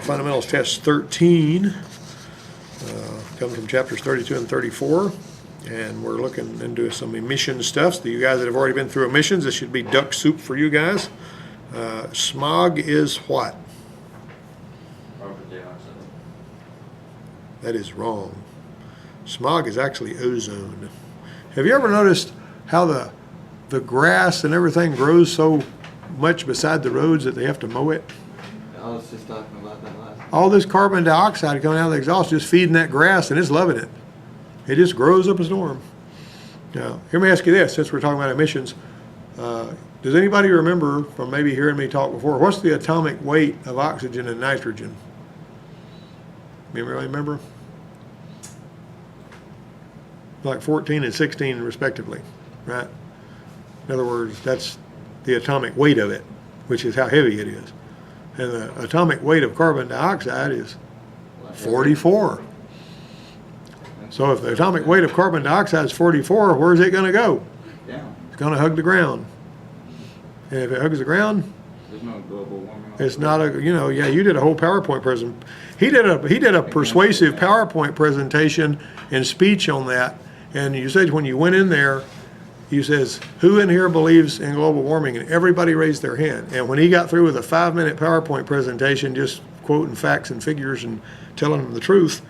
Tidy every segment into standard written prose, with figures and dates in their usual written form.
Fundamentals Test 13, comes from chapters 32 and 34. And we're looking into some emission stuff. So you guys that have already been through emissions, this should be duck soup for you guys. Smog is what? Carbon dioxide. That is wrong. Smog is actually ozone. Have you ever noticed how the grass and everything grows so much beside the roads that they have to mow it? I was just talking about that last. All this carbon dioxide coming out of the exhaust just feeding that grass, and it's loving it. It just grows up a storm. Now, let me ask you this, since we're talking about emissions. Does anybody remember from maybe hearing me talk before, what's the atomic weight of oxygen and nitrogen? Anybody remember? Like 14 and 16 respectively, right? In other words, that's the atomic weight of it, which is how heavy it is. And the atomic weight of carbon dioxide is 44. So if the atomic weight of carbon dioxide is 44, where's it going to go? Down. It's going to hug the ground. And if it hugs the ground, There's no global warming. it's not a, yeah, you did a whole PowerPoint presentation. He did a persuasive PowerPoint presentation and speech on that. And you said when you went in there, you says, who in here believes in global warming? And everybody raised their hand. And when he got through with a 5-minute PowerPoint presentation, just quoting facts and figures and telling them the truth,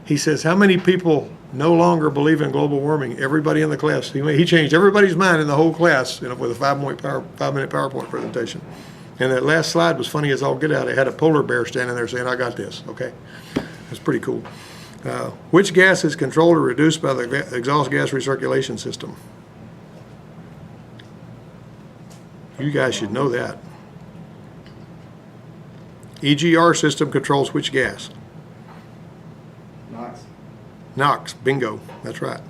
he says, how many people no longer believe in global warming? Everybody in the class. He changed everybody's mind in the whole class with a 5-minute PowerPoint presentation. And that last slide was funny as all get out. It had a polar bear standing there saying, I got this, okay? That's pretty cool. Which gas is controlled or reduced by the exhaust gas recirculation system? You guys should know that. EGR system controls which gas? NOx. NOx, bingo, that's right.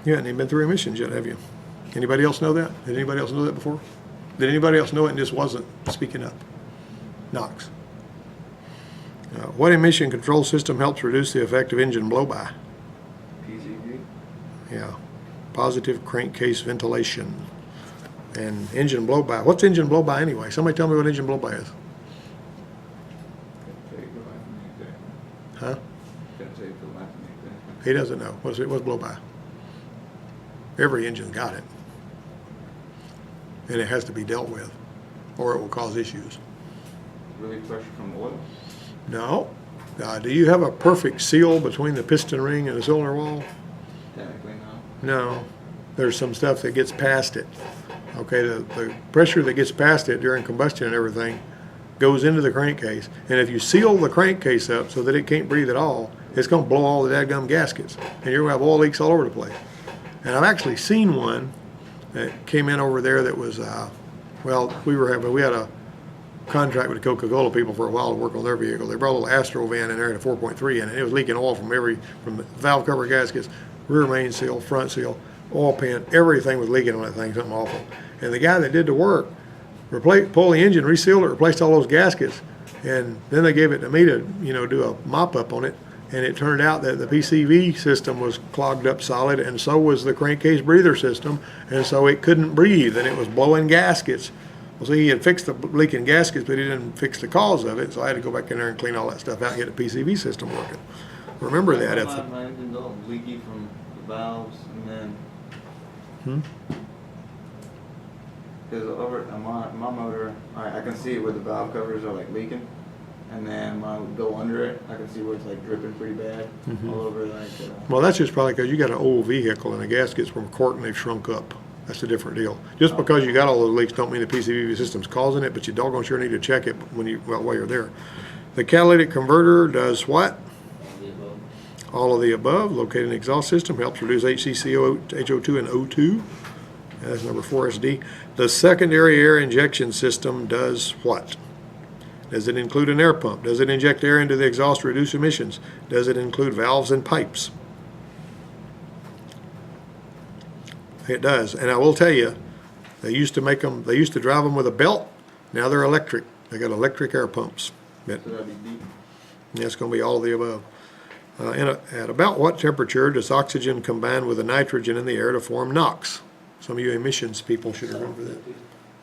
You haven't even been through emissions yet, have you? Anybody else know that? Did anybody else know that before? Did anybody else know it and just wasn't speaking up? NOx. What emission control system helps reduce the effect of engine blow-by? PCV. Yeah, positive crankcase ventilation. And engine blow-by. What's engine blow-by anyway? Somebody tell me what engine blow-by is. Huh? He doesn't know. What's blow-by? Every engine's got it. And it has to be dealt with, or it will cause issues. Really pressure from oil. No. Do you have a perfect seal between the piston ring and the cylinder wall? Technically, no. No. There's some stuff that gets past it. Okay, the pressure that gets past it during combustion and everything goes into the crankcase. And if you seal the crankcase up so that it can't breathe at all, it's going to blow all the dadgum gaskets. And you're going to have oil leaks all over the place. And I've actually seen one that came in over there that was, we had a contract with the Coca-Cola people for a while to work on their vehicle. They brought a little Astro van in there and a 4.3 in it. It was leaking oil from the valve cover gaskets, rear main seal, front seal, oil pan, everything was leaking on that thing, something awful. And the guy that did the work pulled the engine, resealed it, replaced all those gaskets, and then they gave it to me to, do a mop-up on it. And it turned out that the PCV system was clogged up solid, and so was the crankcase breather system, and so it couldn't breathe, and it was blowing gaskets. Well, see, he had fixed the leaking gaskets, but he didn't fix the cause of it, so I had to go back in there and clean all that stuff out and get the PCV system working. Remember that. My engine's all leaky from the valves, and then because over on my motor, I can see where the valve covers are like leaking, and then when I go under it, I can see where it's like dripping pretty bad all over like. Well, that's just probably because you got an old vehicle and the gaskets from cork and they've shrunk up. That's a different deal. Just because you got all those leaks don't mean the PCV system's causing it, but you doggone sure need to check it while you're there. The catalytic converter does what? All of the above. Located in the exhaust system, helps reduce HCCO, HO2, and O2. That's number 4SD. The secondary air injection system does what? Does it include an air pump? Does it inject air into the exhaust to reduce emissions? Does it include valves and pipes? It does. And I will tell you, they used to drive them with a belt. Now they're electric. They got electric air pumps. So that'd be deep. That's going to be all of the above. At about what temperature does oxygen combine with the nitrogen in the air to form NOx? Some of you emissions people should remember that.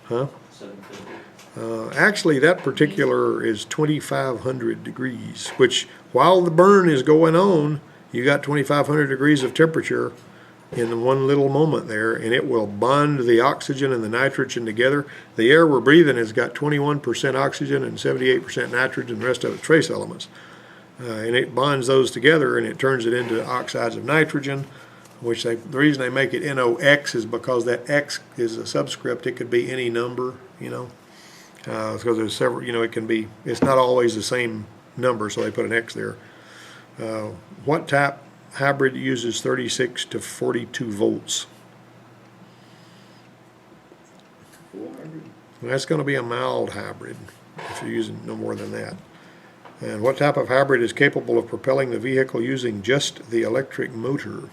Huh? 750. Actually, that particular is 2,500 degrees, which while the burn is going on, you got 2,500 degrees of temperature in one little moment there, and it will bond the oxygen and the nitrogen together. The air we're breathing has got 21% oxygen and 78% nitrogen, the rest of it's trace elements. And it bonds those together and it turns it into oxides of nitrogen, which the reason they make it NOx is because that X is a subscript. It could be any number, you know, because there's several, you know, it's not always the same number, so they put an X there. What type hybrid uses 36 to 42 volts? Full hybrid. That's going to be a mild hybrid if you're using no more than that. And what type of hybrid is capable of propelling the vehicle using just the electric motor?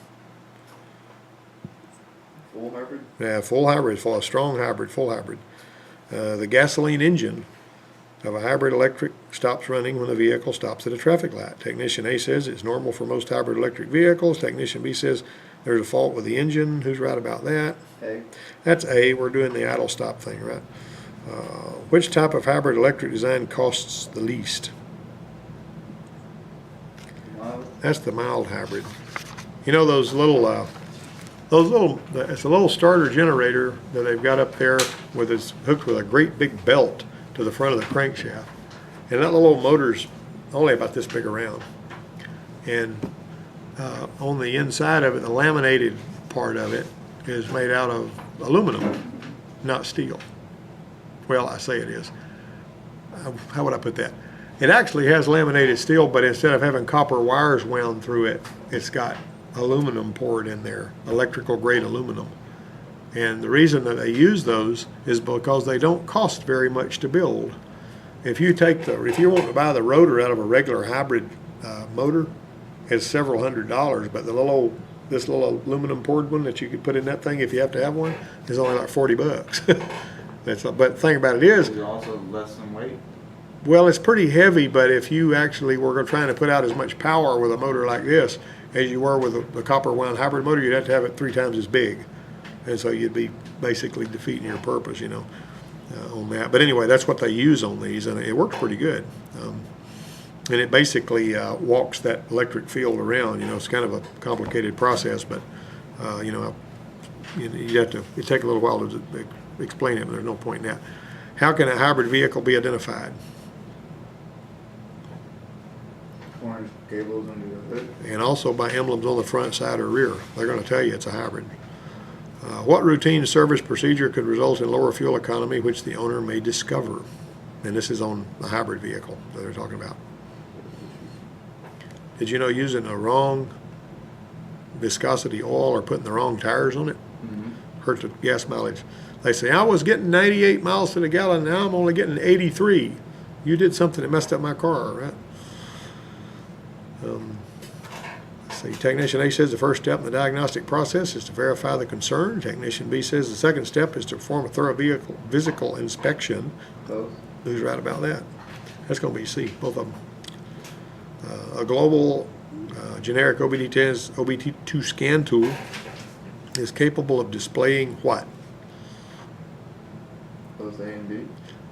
Full hybrid. Yeah, full hybrid, full strong hybrid, full hybrid. The gasoline engine of a hybrid electric stops running when the vehicle stops at a traffic light. Technician A says it's normal for most hybrid electric vehicles. Technician B says there's a fault with the engine. Who's right about that? A. That's A. We're doing the idle stop thing, right? Which type of hybrid electric design costs the least? Mild. That's the mild hybrid. You know those little, it's a little starter generator that they've got up there with it's hooked with a great big belt to the front of the crankshaft. And that little motor's only about this big around. And on the inside of it, the laminated part of it is made out of aluminum, not steel. Well, I say it is. How would I put that? It actually has laminated steel, but instead of having copper wires wound through it, it's got aluminum poured in there, electrical grade aluminum. And the reason that they use those is because they don't cost very much to build. If you want to buy the rotor out of a regular hybrid motor, it's several $100s, but this little aluminum poured one that you could put in that thing if you have to have one is only like $40. But the thing about it is, Is it also less than weight? well, it's pretty heavy, but if you actually were trying to put out as much power with a motor like this as you were with a copper wound hybrid motor, you'd have to have it 3 times as big. And so you'd be basically defeating your purpose, you know, on that. But anyway, that's what they use on these, and it works pretty good. And it basically walks that electric field around. You know, it's kind of a complicated process, but, you know, it'd take a little while to explain it, but there's no point in that. How can a hybrid vehicle be identified? Orange cables under the hood. And also by emblems on the front, side, or rear. They're going to tell you it's a hybrid. What routine service procedure could result in lower fuel economy which the owner may discover? And this is on the hybrid vehicle that they're talking about. Did you know using a wrong viscosity oil or putting the wrong tires on it hurt the gas mileage? They say, I was getting 98 miles to the gallon, now I'm only getting 83. You did something that messed up my car, right? Let's see, Technician A says the first step in the diagnostic process is to verify the concern. Technician B says the second step is to perform a thorough physical inspection. Both. Who's right about that? That's going to be C, both of them. A global generic OBD2 scan tool is capable of displaying what? Both A and B.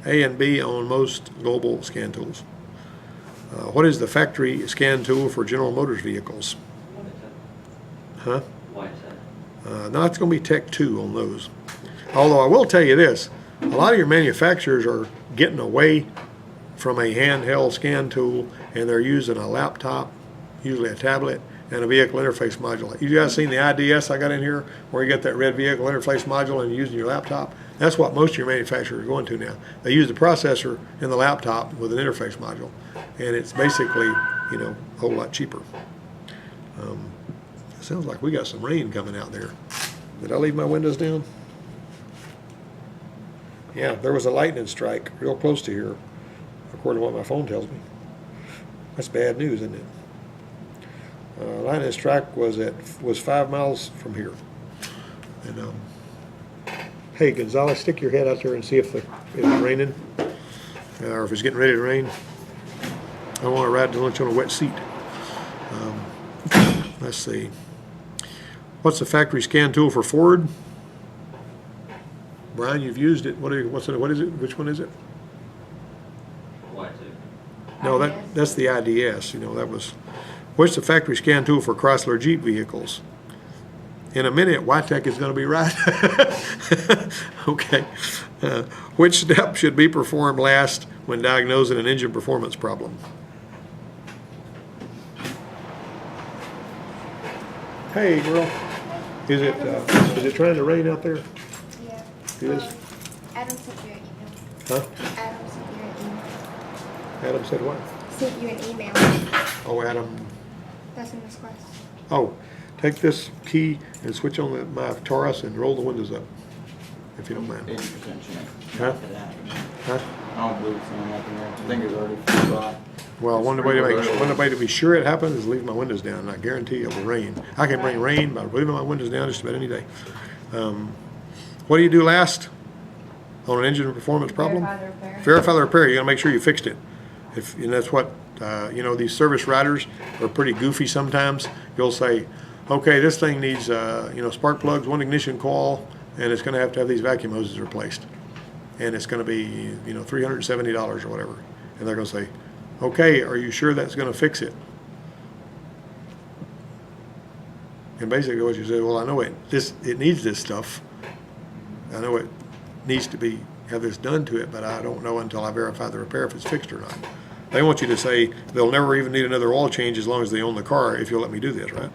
A and B on most global scan tools. What is the factory scan tool for General Motors vehicles? Huh? Why is that? No, it's going to be Tech 2 on those. Although I will tell you this, a lot of your manufacturers are getting away from a handheld scan tool and they're using a laptop, usually a tablet, and a vehicle interface module. You guys seen the IDS I got in here where you get that red vehicle interface module and you're using your laptop? That's what most of your manufacturers are going to now. They use the processor in the laptop with an interface module, and it's basically, you know, a whole lot cheaper. Sounds like we got some rain coming out there. Did I leave my windows down? Yeah, there was a lightning strike real close to here, according to what my phone tells me. That's bad news, isn't it? Lightning strike was 5 miles from here. And hey, Gonzalez, stick your head out there and see if it's raining, or if it's getting ready to rain. I don't want to ride to lunch on a wet seat. Let's see. What's the factory scan tool for Ford? Brian, you've used it. What is it? Which one is it? No, IDS. that's the IDS, you know, that was, what's the factory scan tool for Chrysler Jeep vehicles? In a minute, YTech is gonna be right. Okay. Which step should be performed last when diagnosing an engine performance problem? Hey, girl, is it trying to rain out there? Yeah. It is? Adam sent you an email. Huh? Adam sent you an email. Adam said what? Sent you an email. Oh, Adam, That's in this class. oh, take this key and switch on my Taurus and roll the windows up, if you don't mind. 80% chance. Huh? For that. Huh? I don't believe it's gonna happen there. I think it's already dry. Well, one way to be sure it happens is leave my windows down, and I guarantee it will rain. I can bring rain by leaving my windows down just about any day. What do you do last on an engine performance problem? Verify the repair. Verify the repair. You gotta make sure you fixed it. And that's what, you know, these service riders are pretty goofy sometimes. You'll say, okay, this thing needs, you know, spark plugs, one ignition coil, and it's gonna have to have these vacuum hoses replaced. And it's gonna be, you know, $370 or whatever. And they're gonna say, okay, are you sure that's gonna fix it? And basically what you say, well, I know it needs this stuff. I know it needs to have this done to it, but I don't know until I verify the repair if it's fixed or not. They want you to say they'll never even need another oil change as long as they own the car if you'll let me do this, right?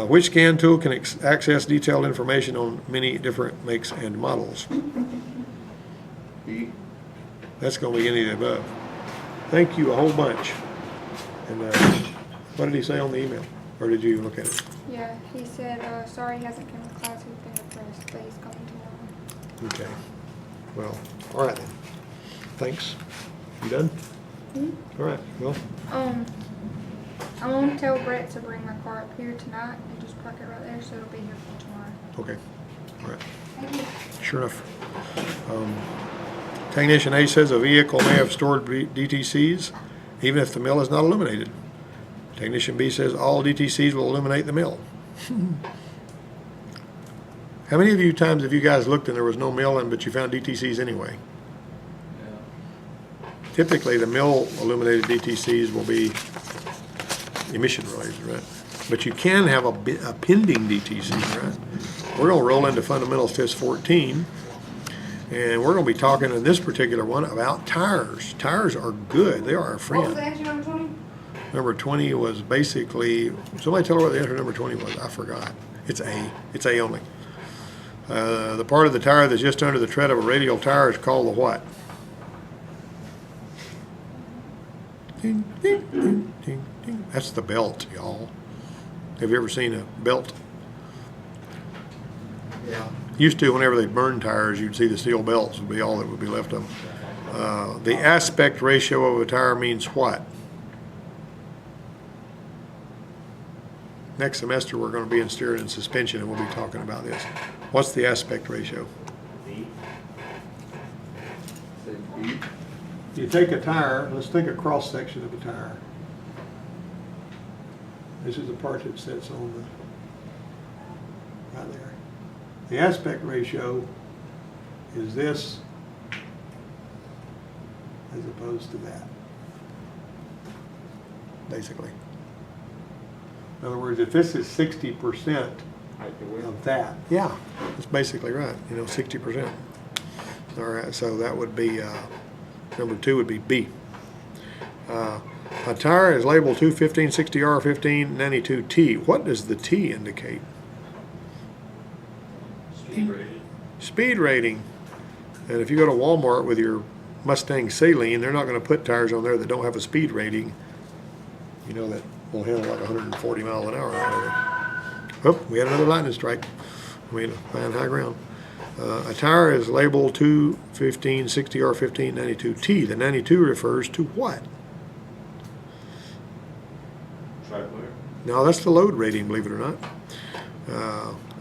Which scan tool can access detailed information on many different makes and models? B. That's gonna be any of the above. Thank you a whole bunch. And what did he say on the email? Or did you look at it? Yeah, he said, sorry he hasn't come to class, he's been depressed, but he's coming tomorrow. Okay. Well, all right then. Thanks. You done? All right, well, I'm gonna tell Brett to bring my car up here tonight and just park it right there, so it'll be here for tomorrow. okay. All right. Thank you. Sure enough. Technician A says a vehicle may have stored DTCs even if the mill is not illuminated. Technician B says all DTCs will illuminate the mill. How many of you times have you guys looked and there was no mill in, but you found DTCs anyway? Typically, the mill illuminated DTCs will be emission related, right? But you can have a pending DTC, right? We're gonna roll into Fundamentals Test 14, and we're gonna be talking in this particular one about tires. Tires are good, they are our What was friend. the answer number 20? Number 20 was basically, somebody tell her what the answer number 20 was, I forgot. It's A only. The part of the tire that's just under the tread of a radial tire is called the what? Ding, ding, ding, ding, ding. That's the belt, y'all. Have you ever seen a belt? Yeah. Used to, whenever they burn tires, you'd see the steel belts would be all that would be left of them. The aspect ratio of a tire means what? Next semester, we're going to be in steering and suspension, and we'll be talking about this. What's the aspect ratio? B. Say B. You take a tire, let's think a cross section of a tire. This is the part that sits on the, right there. The aspect ratio is this as opposed to that, basically. In other words, if this is 60% Height to width. of that, yeah, that's basically right, 60%. All right, so that would be, number 2 would be B. A tire is labeled 215/60R15 92T. What does the T indicate? Speed rated. Speed rating. And if you go to Walmart with your Mustang Saline, they're not going to put tires on there that don't have a speed rating, that will handle like 140 miles an hour. Oh, we had another lightning strike. We had to find high ground. A tire is labeled 215/60R15 92T. The 92 refers to what? Track wear. Now that's the load rating, believe it or not.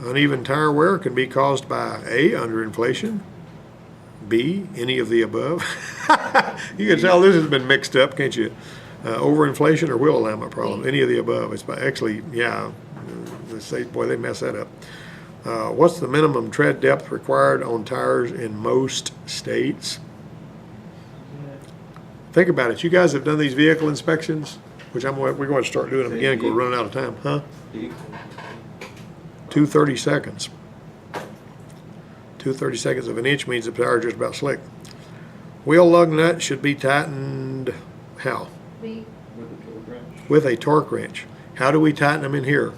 Uneven tire wear can be caused by A, underinflation, B, any of the above. You can tell this has been mixed up, can't you? Overinflation or wheel alignment problem, any of the above. It's actually, yeah, boy, they mess that up. What's the minimum tread depth required on tires in most states? Think about it. You guys have done these vehicle inspections, which we're going to start doing them again because we're running out of time, huh? Deep. 2 seconds. 2 seconds of an inch means the tire is just about slick. Wheel lug nut should be tightened how? B, With the torque wrench. With a torque wrench. How do we tighten them in here?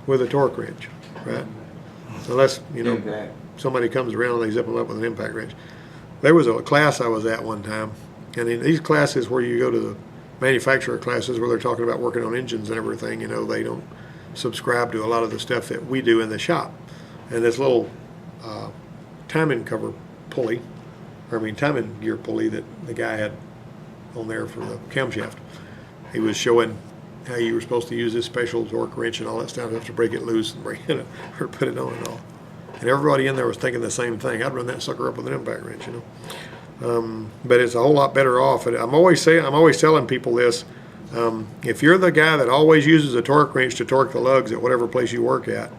With a torque wrench, right? Unless, you know, Impact. somebody comes around and they zip them up with an impact wrench. There was a class I was at one time, and in these classes where you go to the manufacturer classes where they're talking about working on engines and everything, you know, they don't subscribe to a lot of the stuff that we do in the shop. And this little timing cover pulley, timing gear pulley that the guy had on there for the camshaft, he was showing how you were supposed to use this special torque wrench and all that stuff to break it loose and bring it or put it on and all. And everybody in there was thinking the same thing. I'd run that sucker up with an impact wrench, you know. But it's a whole lot better off. And I'm always telling people this. If you're the guy that always uses a torque wrench to torque the lugs at whatever place you work at,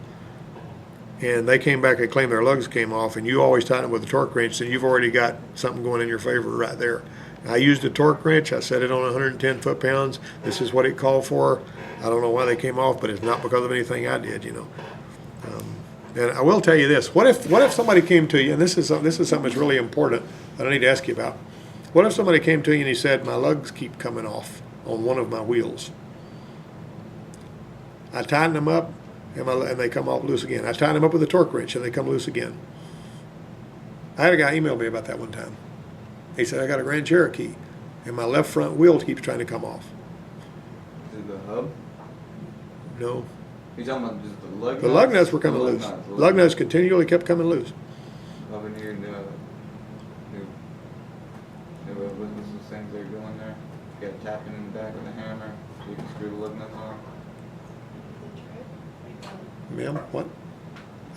and they came back and claimed their lugs came off, and you always tighten it with a torque wrench, then you've already got something going in your favor right there. I used a torque wrench. I set it on 110 foot-pounds. This is what it called for. I don't know why they came off, but it's not because of anything I did, you know. And I will tell you this: what if somebody came to you, and this is something that's really important that I need to ask you about. What if somebody came to you and he said, "My lugs keep coming off on one of my wheels. I tighten them up, and they come off loose again. I tighten them up with a torque wrench, and they come loose again." I had a guy email me about that one time. He said, "I got a Grand Cherokee, and my left front wheel keeps trying to come off." Is it the hub? No, You're talking about just the lug nuts? the lug nuts were coming The loose. nuts, the Lug nuts continually kept coming loose. Up in here, what's those things that are going there? You got tapping in the back with a hammer, so you can screw the lug nuts on. Ma'am, what?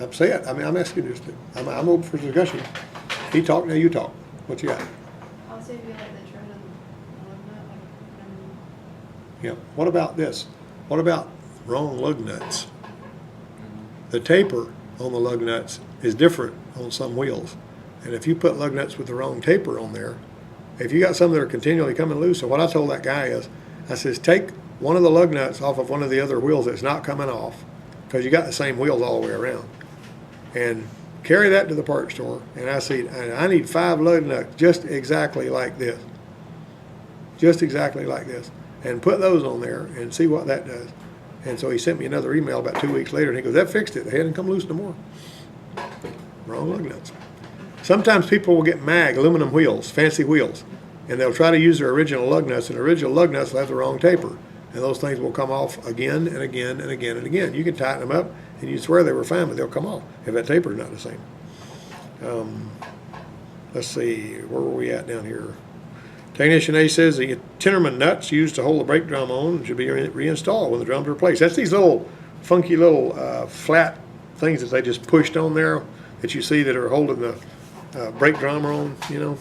I'm saying, I'm asking you, I'm open for discussion. He talked, now you talk. What you got? I'll say if you like the tread and the lug nut, like, Yeah. What about this? What about wrong lug nuts? The taper on the lug nuts is different on some wheels. And if you put lug nuts with the wrong taper on there, if you got some that are continually coming loose, so what I told that guy is, I says, take one of the lug nuts off of one of the other wheels that's not coming off, because you got the same wheels all the way around, and carry that to the parts store. And I said, I need 5 lug nuts just exactly like this. Just exactly like this. And put those on there and see what that does. And so he sent me another email about 2 weeks later, and he goes, that fixed it. They hadn't come loose no more. Wrong lug nuts. Sometimes people will get mag, aluminum wheels, fancy wheels, and they'll try to use their original lug nuts, and the original lug nuts will have the wrong taper. And those things will come off again and again and again and again. You can tighten them up, and you swear they were fine, but they'll come off if that taper is not the same. Let's see, where were we at down here? Technician A says the Tinnerman nuts used to hold the brake drum on should be reinstalled when the drum's replaced. That's these little funky little flat things that they just pushed on there that you see that are holding the brake drum on, you know.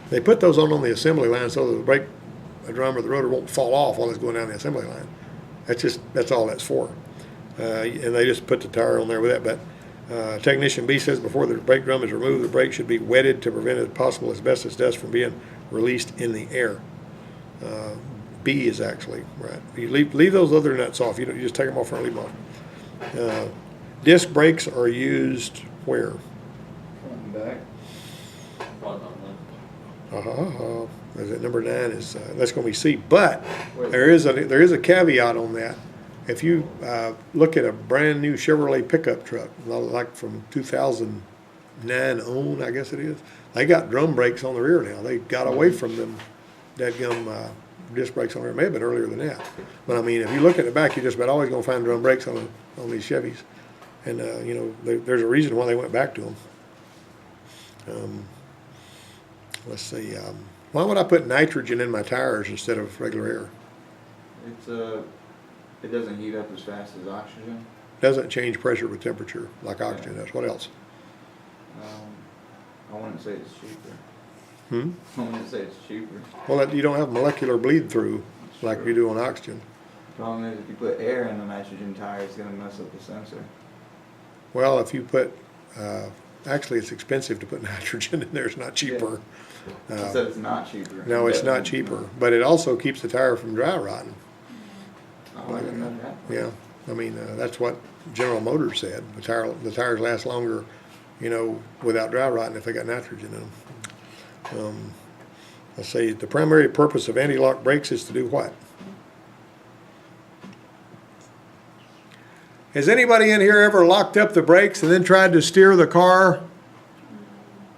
They put those on the assembly line so that the brake drum or the rotor won't fall off while it's going down the assembly line. That's all that's for. And they just put the tire on there with that. But Technician B says before the brake drum is removed, the brake should be wetted to prevent if possible asbestos dust from being released in the air. B is actually right. You leave those other nuts off. You just take them off and leave them off. Disc brakes are used where? Front and back. Front on Is it number 9 is that's going to be C. But there is a caveat on that. If you look at a brand new Chevrolet pickup truck, like from 2009 on, I guess it is, they got drum brakes on the rear now. They got away from them dadgum disc brakes on there. It may have been earlier than that. But I mean, if you look at the back, you're just about always going to find drum brakes on these Chevys. And you know, there's a reason why they went back to them. Let's see. Why would I put nitrogen in my tires instead of regular air? It doesn't heat up as fast as oxygen. Doesn't change pressure with temperature like oxygen does. What else? I wouldn't say it's cheaper. I wouldn't say it's cheaper. Well, you don't have molecular bleed through like Sure. you do on oxygen. Problem is, if you put air in the nitrogen tire, it's gonna mess up the sensor. Well, if you put, actually it's expensive to put nitrogen in there, it's not cheaper. You said it's not cheaper. No, it's not cheaper, but it also keeps the tire from dry rotting. Oh, I didn't know that. Yeah, I mean, that's what General Motors said. The tires last longer, you know, without dry rotting if they got nitrogen in them. Let's see, the primary purpose of anti-lock brakes is to do what? Has anybody in here ever locked up the brakes and then tried to steer the car?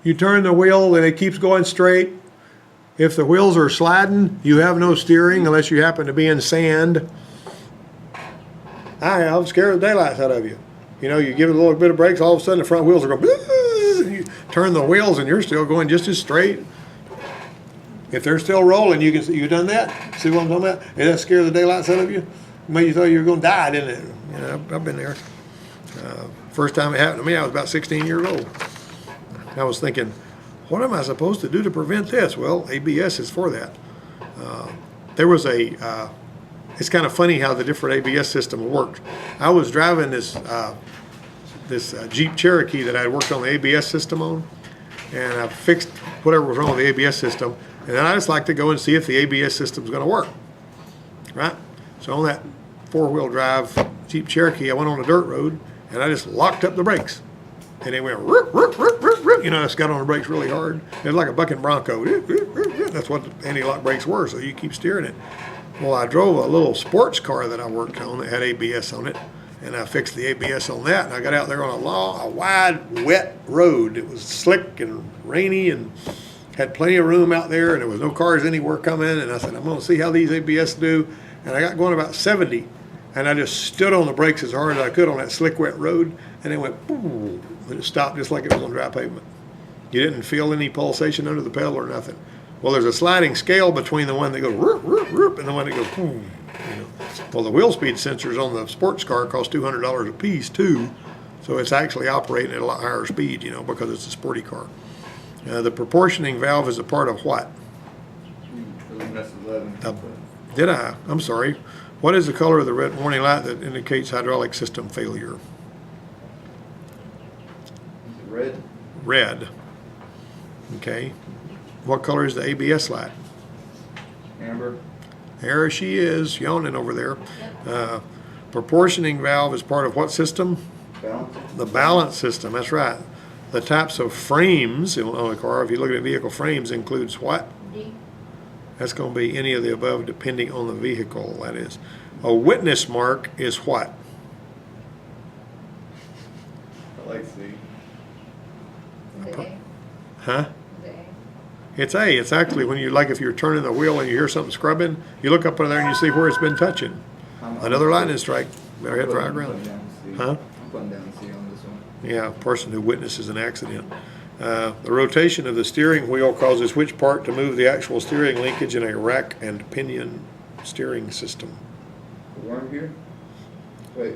You turn the wheel and it keeps going straight. If the wheels are sliding, you have no steering unless you happen to be in sand. I'll scare the daylights out of you. You know, you give it a little bit of brakes, all of a sudden the front wheels are going, and you turn the wheels and you're still going just as straight. If they're still rolling, you can see, you done that? See what I'm talking about? Did that scare the daylights out of you? Made you thought you were going to die, didn't it? You know, I've been there. First time it happened to me, I was about 16 years old. I was thinking, what am I supposed to do to prevent this? Well, ABS is for that. There was it's kind of funny how the different ABS system works. I was driving this Jeep Cherokee that I had worked on the ABS system on, and I fixed whatever was wrong with the ABS system, and then I just like to go and see if the ABS system's going to work, right? So on that four-wheel drive Jeep Cherokee, I went on a dirt road, and I just locked up the brakes. And they went, roop, roop, roop, roop, roop. You know, I just got on the brakes really hard. It was like a bucking Bronco. That's what the anti-lock brakes were, so you keep steering it. Well, I drove a little sports car that I worked on that had ABS on it, and I fixed the ABS on that, and I got out there on a wide, wet road. It was slick and rainy and had plenty of room out there, and there was no cars anywhere coming, and I said, I'm going to see how these ABS do. And I got going about 70, and I just stood on the brakes as hard as I could on that slick, wet road, and it went boom, and it stopped just like it was on dry pavement. You didn't feel any pulsation under the pedal or nothing. Well, there's a sliding scale between the one that goes whoop, whoop, whoop, and the one that goes boom. You know. Well, the wheel speed sensors on the sports car cost $200 a piece too, so it's actually operating at a lot higher speed, you know, because it's a sporty car. The proportioning valve is a part of what? Did I? I'm sorry. What is the color of the red warning light that indicates hydraulic system failure? Red. Red. Okay. What color is the ABS light? Amber. There she is, yawning over there. Proportioning valve is part of what system? Balance. The balance system, that's right. The types of frames on a car, if you look at vehicle frames, includes what? D. That's going to be any of the above depending on the vehicle, that is. A witness mark is what? I like C. A. Huh? A. It's A. It's actually when you, like if you're turning the wheel and you hear something scrubbing, you look up in there and you see where it's been touching. Another lightning strike. Better head dry ground. Huh? I'm putting down C on this one. Yeah, person who witnesses an accident. The rotation of the steering wheel causes which part to move the actual steering linkage in a rack and pinion steering system? The worm here? Wait.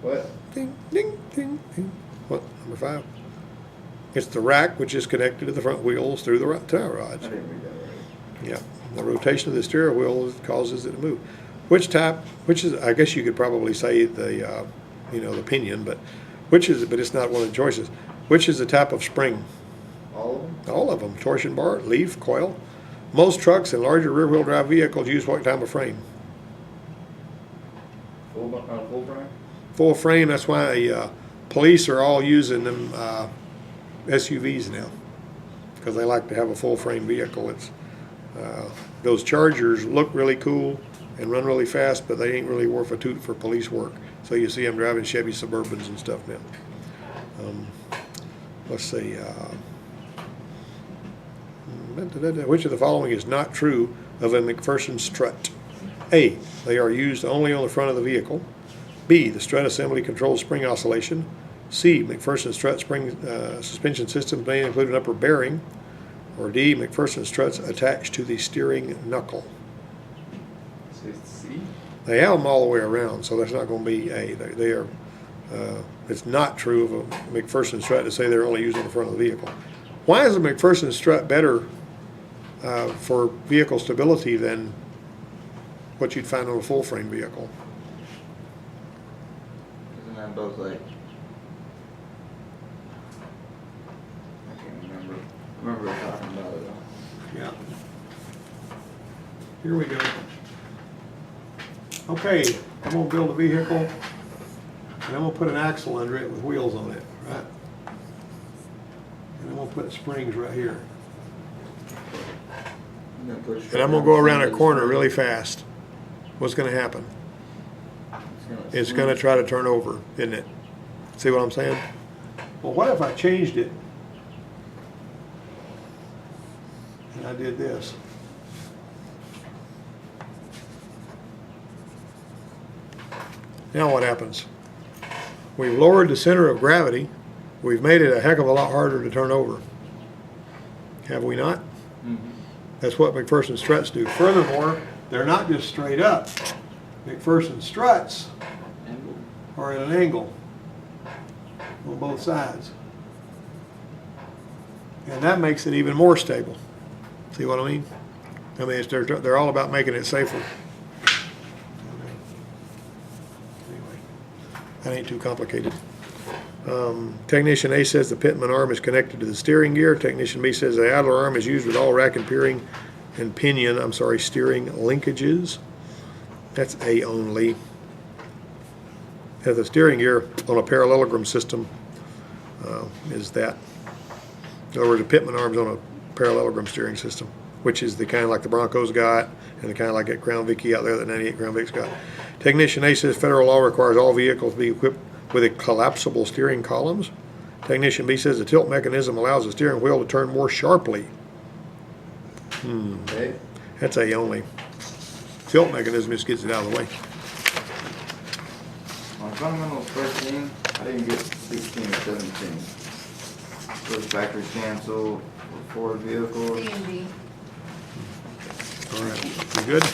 What? Ding, ding, ding, ding. What, number 5? It's the rack which is connected to the front wheels through the tire I rods. didn't read that right. Yeah, the rotation of the steering wheel causes it to move. Which is, I guess you could probably say the, the pinion, but but it's not one of the choices. Which is the type of spring? All of them? All of them, torsion bar, leaf, coil. Most trucks and larger rear-wheel drive vehicles use what type of frame? Full frame? Full frame, that's why police are all using them SUVs now, because they like to have a full frame vehicle. It's those Chargers look really cool and run really fast, but they ain't really worth a toot for police work. So you see them driving Chevy Suburbans and stuff now. Let's see. Which of the following is not true of a McPherson strut? A, they are used only on the front of the vehicle. B, the strut assembly controls spring oscillation. C, McPherson strut spring suspension systems may include an upper bearing. Or D, McPherson struts attached to the steering knuckle. So it's C? They have them all the way around, so that's not going to be A. They are. It's not true of a McPherson strut to say they're only used on the front of the vehicle. Why is a McPherson strut better for vehicle stability than what you'd find on a full frame vehicle? Isn't that both like... I can't remember. I remember we were talking about it though. Yeah. Here we go. Okay, I'm gonna build a vehicle, and I'm gonna put an axle under it with wheels on it, right? And I'm gonna put springs right here. I'm gonna put And I'm gonna go around a corner really fast. What's gonna happen? It's gonna try to turn over, isn't it? See what I'm saying? Well, what if I changed it? And I did this. Now what happens? We've lowered the center of gravity. We've made it a heck of a lot harder to turn over. Have we not? Mhm. That's what McPherson struts do. Furthermore, they're not just straight up. McPherson struts Angle. are at an angle on both sides. And that makes it even more stable. See what I mean? I mean, they're all about making it safer. Anyway, that ain't too complicated. Technician A says the Pitman arm is connected to the steering gear. Technician B says the Adler arm is used with all rack and pinion, steering linkages. That's A only. Has the steering gear on a parallelogram system is that. In other words, the Pitman arm's on a parallelogram steering system, which is the kind like the Broncos got and the kind like that Crown Vicky out there that 98 Crown Vic's got. Technician A says federal law requires all vehicles to be equipped with a collapsible steering columns. Technician B says the tilt mechanism allows the steering wheel to turn more sharply. Okay. That's A only. Tilt mechanism just gets it out of the way. On fundamentals 13, I didn't get 16 or 17. Those factory cancel for Ford vehicles. D and D. All right, you good?